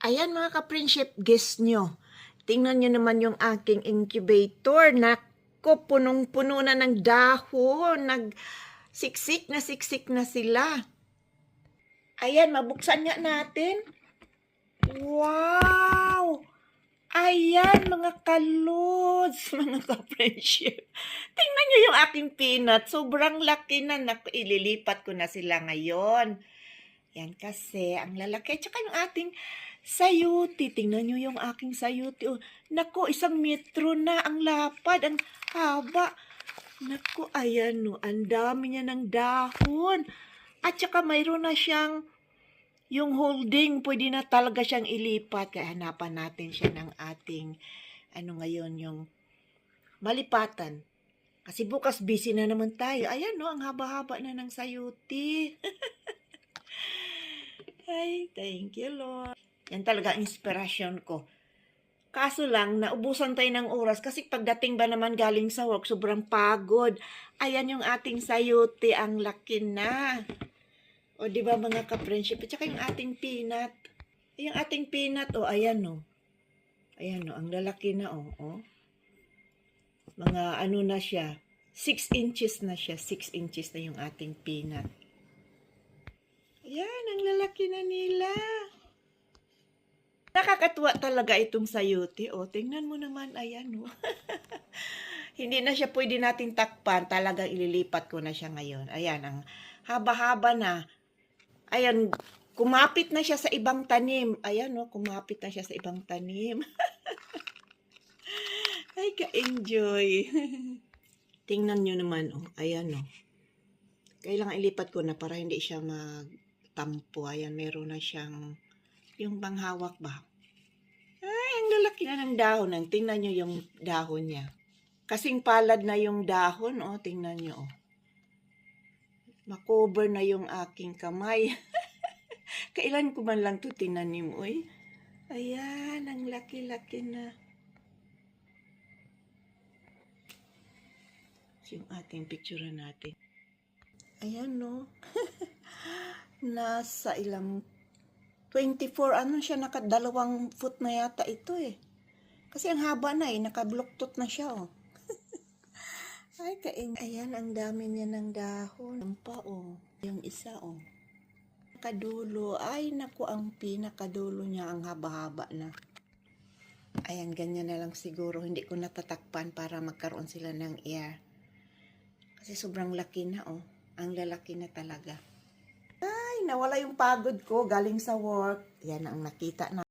Ayan mga ka-friendship, guess nyo. Tingnan nyo naman yung aking incubator. Nako, punong-puno na ng dahon. Siksik na sila. Ayan, mabuksan nga natin. Wow! Ayan mga kalods, mga ka-friendship. Tingnan nyo yung aking peanut. Sobrang laki na. Naku, ililipat ko na sila ngayon. Yan kasi, ang lalaki. Tsaka yung ating sayuti. Tingnan nyo yung aking sayuti. Oh, naku, 1 metro na ang lapad. Ang haba. Naku, ayan no. Ang dami niya ng dahon. At tsaka mayroon na siyang yung holding. Pwede na talaga siyang ilipat. Kaya hanapan natin siya ng ating, ngayon, yung malipatan. Kasi bukas busy na naman tayo. Ayan no, ang haba-haba na ng sayuti. Ay, thank you, Lord. Yan talaga inspirasyon ko. Kaso lang, naubusan tayo ng oras kasi pagdating ba naman galing sa work, sobrang pagod. Ayan yung ating sayote, ang laki na. O, di ba mga ka-friendship? At saka yung ating peanut. Yung ating peanut, ayan o. Ayan o, ang lalaki na o. Mga ano na siya, 6 inches na siya. 6 inches na yung ating peanut. Ayan, ang lalaki na nila. Nakakatuwa talaga itong sayote. O, tingnan mo naman, ayan o. Hindi na siya pwede nating takpan. Talagang ililipat ko na siya ngayon. Ayan, ang haba-haba na. Ayan, kumapit na siya sa ibang tanim. Ayan o, kumapit na siya sa ibang tanim. Ay, ka-enjoy. Tingnan nyo naman o. Ayan o. Kailangan ilipat ko na para hindi siya magtampo. Ayan, meron na siyang yung panghawak ba? Ay, ang lalaki na ng dahon. Tingnan nyo yung dahon niya. Kasing palad na yung dahon, tingnan nyo, makover na yung aking kamay. Kailan ko man lang ito tinanim, Ayan, ang laki-laki na. Yung ating picture natin. Ayan, no? Nasa ilang 24, siya, naka2 foot na yata ito, Kasi ang haba na, naka-blocktot na siya, Ay, ayan, ang dami niya ng dahon. Ang pa, yung isa, Nakadulo. Ay, naku, ang pinakadulo niya, ang haba-haba na. Ayan, ganyan na lang siguro. Hindi ko natatakpan para magkaroon sila ng air. Kasi sobrang laki na, Ang lalaki na talaga. Ay, nawala yung pagod ko galing sa work. Yan ang nakita na.